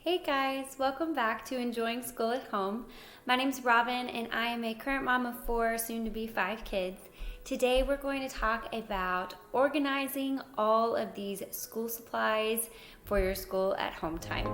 Hey guys, welcome back to Enjoying School at Home. My name's Robin and I am a current mom of 4, soon to be 5 kids. Today we're going to talk about organizing all of these school supplies for your school at home time.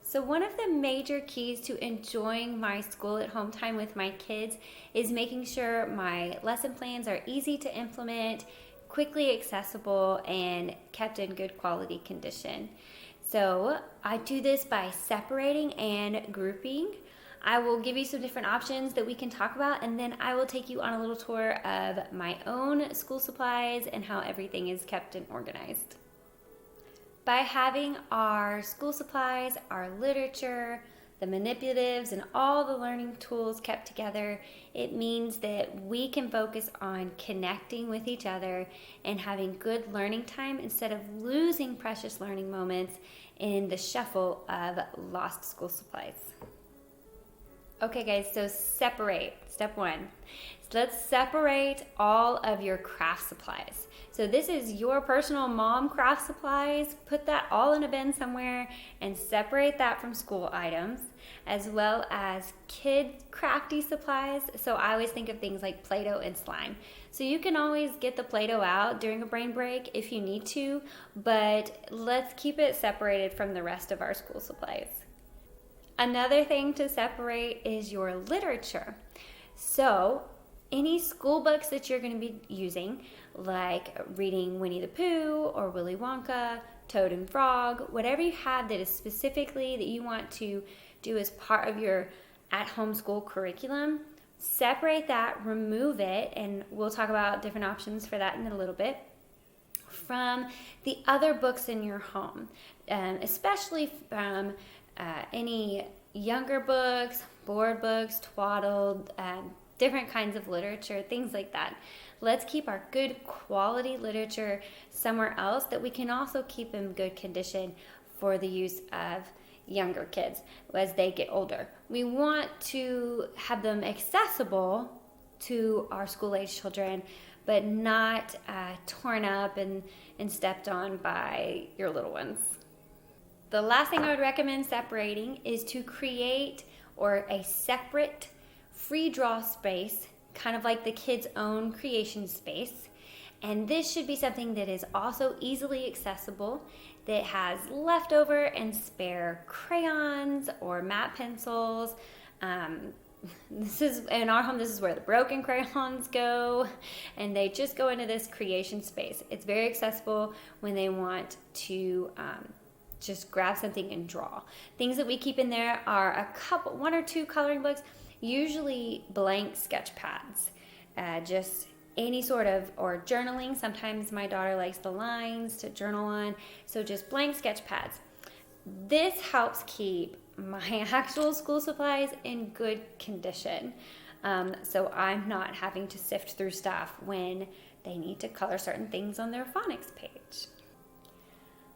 So one of the major keys to enjoying my school at home time with my kids is making sure my lesson plans are easy to implement, quickly accessible, and kept in good quality condition. So I do this by separating and grouping. I will give you some different options that we can talk about, and then I will take you on a little tour of my own school supplies and how everything is kept and organized. By having our school supplies, our literature, the manipulatives, and all the learning tools kept together, it means that we can focus on connecting with each other and having good learning time instead of losing precious learning moments in the shuffle of lost school supplies. Okay guys, so separate. Step 1. So let's separate all of your craft supplies. So this is your personal mom craft supplies. Put that all in a bin somewhere and separate that from school items, as well as kid crafty supplies. So I always think of things like Play-Doh and slime. So you can always get the Play-Doh out during a brain break if you need to, but let's keep it separated from the rest of our school supplies. Another thing to separate is your literature. So any school books that you're going to be using, like reading Winnie the Pooh or Willy Wonka, Toad and Frog, whatever you have that is specifically that you want to do as part of your at-home school curriculum, separate that, remove it, and we'll talk about different options for that in a little bit, from the other books in your home, especially from any younger books, board books, twaddle, different kinds of literature, things like that. Let's keep our good quality literature somewhere else that we can also keep in good condition for the use of younger kids as they get older. We want to have them accessible to our school-age children, but not torn up and stepped on by your little ones. The last thing I would recommend separating is to create a separate free draw space, kind of like the kids' own creation space. And this should be something that is also easily accessible, that has leftover and spare crayons or matte pencils. This is in our home, this is where the broken crayons go, and they just go into this creation space. It's very accessible when they want to just grab something and draw. Things that we keep in there are one or two coloring books, usually blank sketch pads, just any sort of, or journaling. Sometimes my daughter likes the lines to journal on, so just blank sketch pads. This helps keep my actual school supplies in good condition, so I'm not having to sift through stuff when they need to color certain things on their phonics page.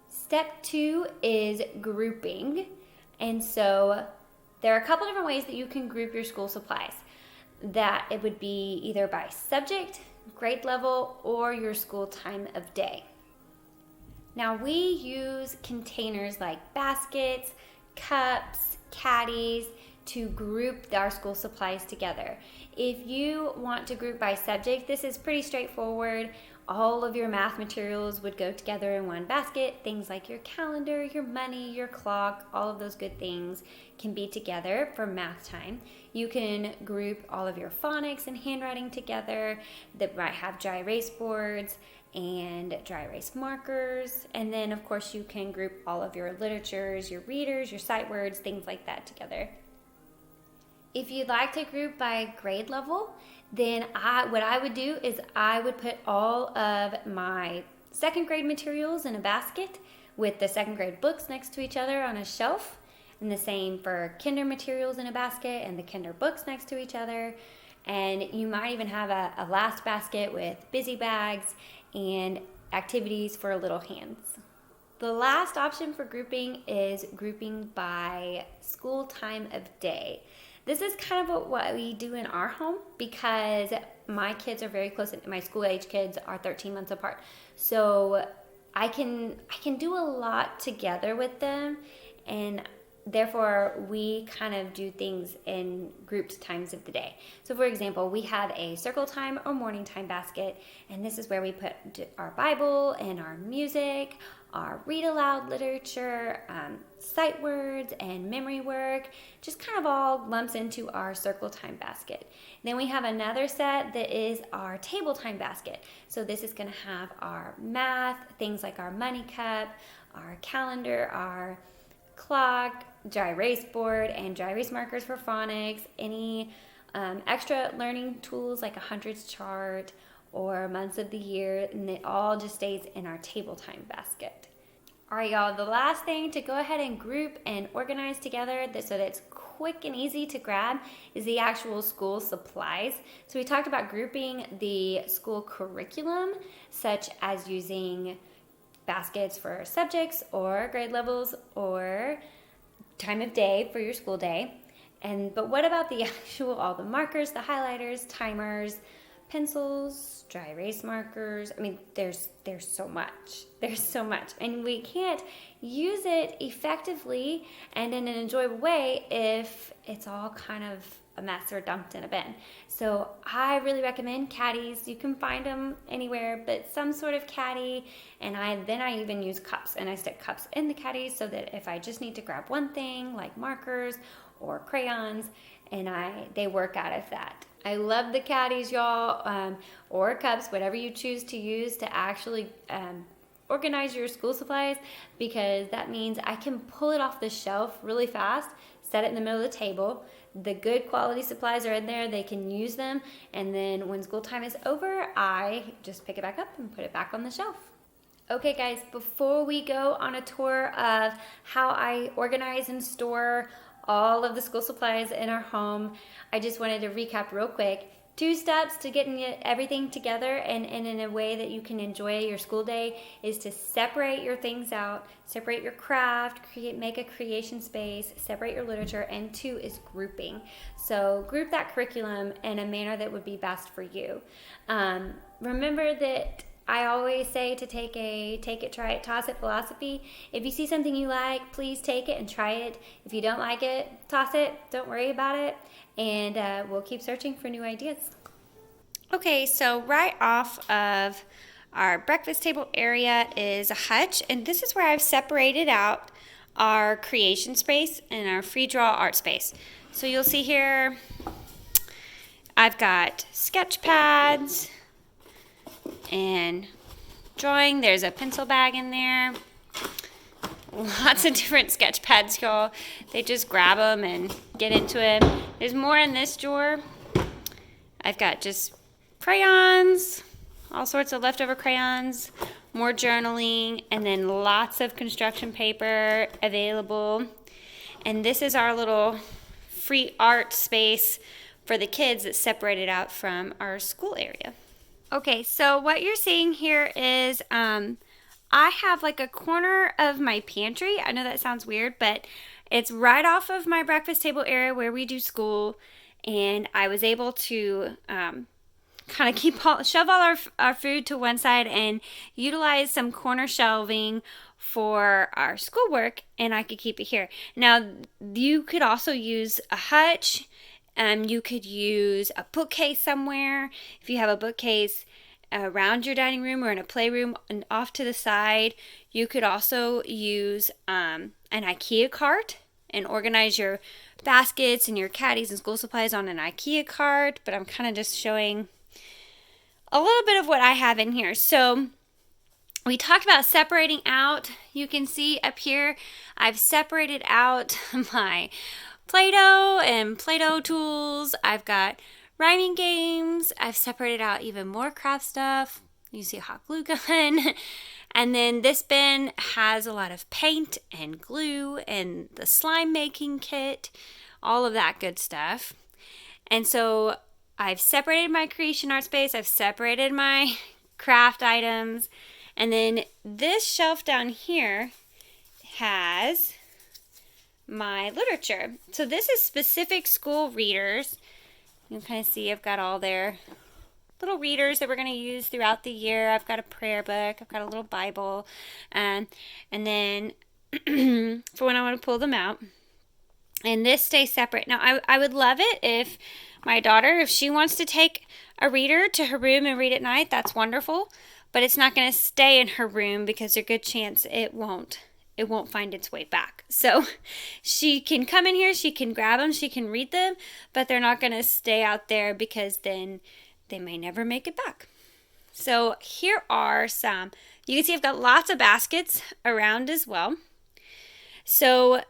Step 2 is grouping, and so there are a couple different ways that you can group your school supplies. That it would be either by subject, grade level, or your school time of day. Now we use containers like baskets, cups, caddies to group our school supplies together. If you want to group by subject, this is pretty straightforward. All of your math materials would go together in one basket. Things like your calendar, your money, your clock, all of those good things can be together for math time. You can group all of your phonics and handwriting together that might have dry erase boards and dry erase markers. And then of course you can group all of your literatures, your readers, your sight words, things like that together. If you'd like to group by grade level, then what I would do is I would put all of my second grade materials in a basket with the second grade books next to each other on a shelf, and the same for kinder materials in a basket and the kinder books next to each other. And you might even have a last basket with busy bags and activities for little hands. The last option for grouping is grouping by school time of day. this is kind of what we do in our home because my kids are very close. My school age kids are 13 months apart. So I can do a lot together with them, and therefore we kind of do things in grouped times of the day. So for example, we have a circle time or morning time basket, and this is where we put our Bible and our music, our read aloud literature, sight words and memory work, just kind of all lumps into our circle time basket. Then we have another set that is our table time basket. So this is going to have our math, things like our money cup, our calendar, our clock, dry erase board, and dry erase markers for phonics, any extra learning tools like a hundreds chart or months of the year, and it all just stays in our table time basket. All right, y'all, the last thing to go ahead and group and organize together so that it's quick and easy to grab is the actual school supplies. So we talked about grouping the school curriculum, such as using baskets for subjects or grade levels or time of day for your school day. But what about the actual, all the markers, the highlighters, timers, pencils, dry erase markers? I mean, there's so much. There's so much. And we can't use it effectively and in an enjoyable way if it's all kind of a mess or dumped in a bin. So I really recommend caddies. You can find them anywhere, but some sort of caddy. And I even use cups, and I stick cups in the caddies so that if I just need to grab one thing like markers or crayons, and they work out of that. I love the caddies, y'all, or cups, whatever you choose to use to actually organize your school supplies, because that means I can pull it off the shelf really fast, set it in the middle of the table. The good quality supplies are in there, they can use them, and then when school time is over, I just pick it back up and put it back on the shelf. Okay guys, before we go on a tour of how I organize and store all of the school supplies in our home, I just wanted to recap real quick. 2 steps to getting everything together and in a way that you can enjoy your school day is to separate your things out, separate your craft, make a creation space, separate your literature, and 2 is grouping. So group that curriculum in a manner that would be best for you. Remember that I always say to take it, try it, toss it philosophy. If you see something you like, please take it and try it. If you don't like it, toss it. Don't worry about it. And we'll keep searching for new ideas. Okay, so right off of our breakfast table area is a hutch. And this is where I've separated out our creation space and our free draw art space. So you'll see here, I've got sketch pads and drawing. There's a pencil bag in there. Lots of different sketch pads, y'all. They just grab them and get into it. There's more in this drawer. I've got just crayons, all sorts of leftover crayons, more journaling, and then lots of construction paper available. And this is our little free art space for the kids that's separated out from our school area. Okay, so what you're seeing here is I have like a corner of my pantry. I know that sounds weird, but it's right off of my breakfast table area where we do school, and I was able to kind of shove all our food to one side and utilize some corner shelving for our schoolwork, and I could keep it here. Now, you could also use a hutch. You could use a bookcase somewhere. If you have a bookcase around your dining room or in a playroom and off to the side, you could also use an IKEA cart and organize your baskets and your caddies and school supplies on an IKEA cart. But I'm kind of just showing a little bit of what I have in here. So we talked about separating out. You can see up here, I've separated out my Play-Doh and Play-Doh tools. I've got rhyming games. I've separated out even more craft stuff. You see a hot glue gun. And then this bin has a lot of paint and glue and the slime making kit, all of that good stuff. And so I've separated my creation art space. I've separated my craft items. And then this shelf down here has my literature. So this is specific school readers. You can kind of see I've got all their little readers that we're going to use throughout the year. I've got a prayer book. I've got a little Bible. And then for when I want to pull them out. And this stays separate. Now, I would love it if my daughter, if she wants to take a reader to her room and read at night, that's wonderful. But it's not going to stay in her room because there's a good chance it won't find its way back. So she can come in here, she can grab them, she can read them, but they're not going to stay out there because then they may never make it back. So here are some. You can see I've got lots of baskets around as well. So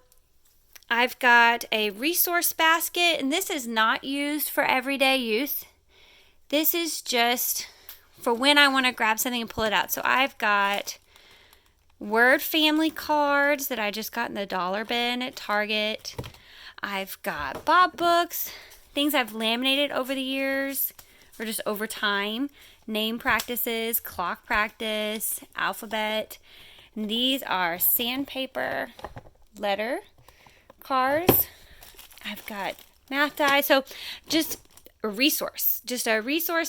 I've got a resource basket, and this is not used for everyday use. This is just for when I want to grab something and pull it out. So I've got Word family cards that I just got in the dollar bin at Target. I've got Bob books, things I've laminated over the years or just over time. Name practices, clock practice, alphabet. And these are sandpaper letter cards. I've got math die. So just a resource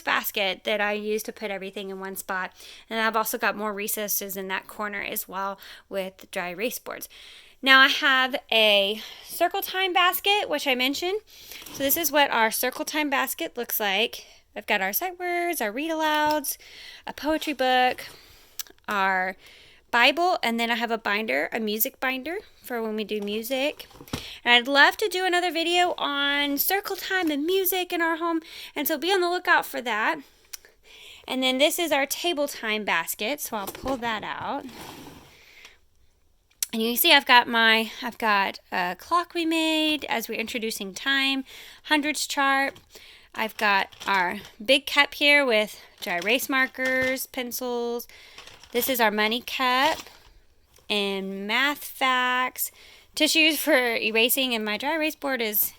basket that I use to put everything in one spot. And I've also got more recesses in that corner as well with dry erase boards. Now I have a circle time basket, which I mentioned. So this is what our circle time basket looks like. I've got our sight words, our read alouds, a poetry book, our Bible, and then I have a binder, a music binder for when we do music. And I'd love to do another video on circle time and music in our home, and so be on the lookout for that. And then this is our table time basket, so I'll pull that out. And you can see I've got a clock we made as we're introducing time, hundreds chart. I've got our big cup here with dry erase markers, pencils. This is our money cup and math facts, tissues for erasing, and my dry erase board is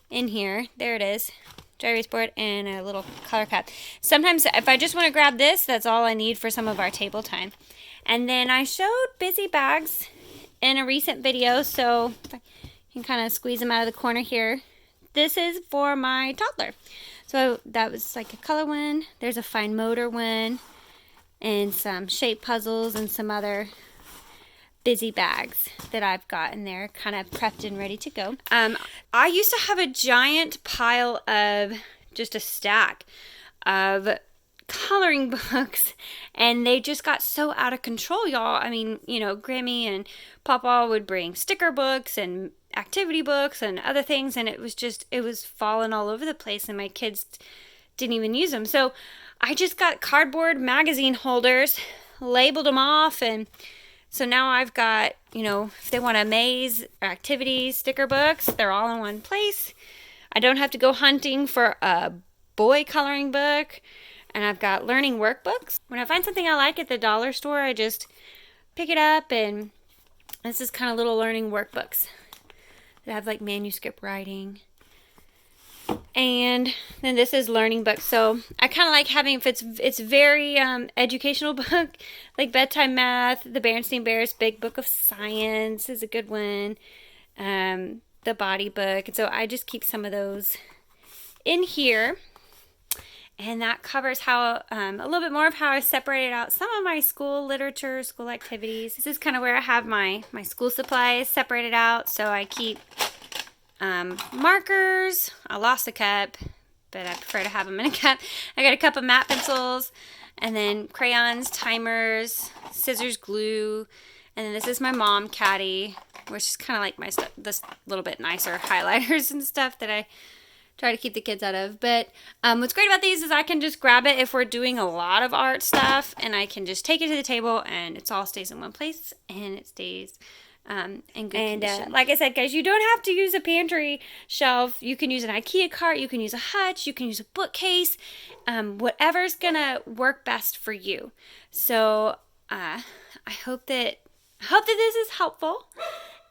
in here. There it is. Dry erase board and a little color cup. Sometimes if I just want to grab this, that's all I need for some of our table time. And then I showed busy bags in a recent video, so I can kind of squeeze them out of the corner here. This is for my toddler. So that was like a color one. There's a fine motor one. And some shape puzzles and some other busy bags that I've got in there, kind of prepped and ready to go. I used to have a giant pile of, just a stack of coloring books, and they just got so out of control, y'all. I mean, Grammy and Papa would bring sticker books and activity books and other things, and it was falling all over the place, and my kids didn't even use them. So I just got cardboard magazine holders, labeled them off, and so now I've got, if they want a maze or activities, sticker books, they're all in one place. I don't have to go hunting for a boy coloring book, and I've got learning workbooks. When I find something I like at the dollar store, I just pick it up, and this is kind of little learning workbooks that have like manuscript writing. And then this is learning books. So I kind of like having, if it's very educational book, like bedtime math, the Berenstain Bears Big Book of Science is a good one. The body book. And so I just keep some of those in here. And that covers how a little bit more of how I separated out some of my school literature, school activities. This is kind of where I have my school supplies separated out. So I keep markers. I lost a cup, but I prefer to have them in a cup. I got a cup of matte pencils, and then crayons, timers, scissors, glue, and then this is my mom caddy, which is kind of like my stuff, this little bit nicer highlighters and stuff that I try to keep the kids out of. But what's great about these is I can just grab it if we're doing a lot of art stuff, and I can just take it to the table, and it all stays in one place, and it stays in good condition. Like I said, guys, you don't have to use a pantry shelf. You can use an IKEA cart. You can use a hutch. You can use a bookcase. Whatever's gonna work best for you. So I hope that this is helpful.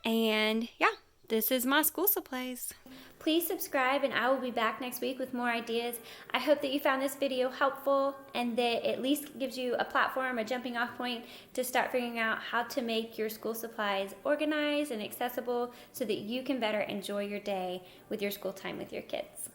And yeah, this is my school supplies. Please subscribe, and I will be back next week with more ideas. I hope that you found this video helpful and that at least gives you a platform, a jumping off point to start figuring out how to make your school supplies organized and accessible so that you can better enjoy your day with your school time with your kids.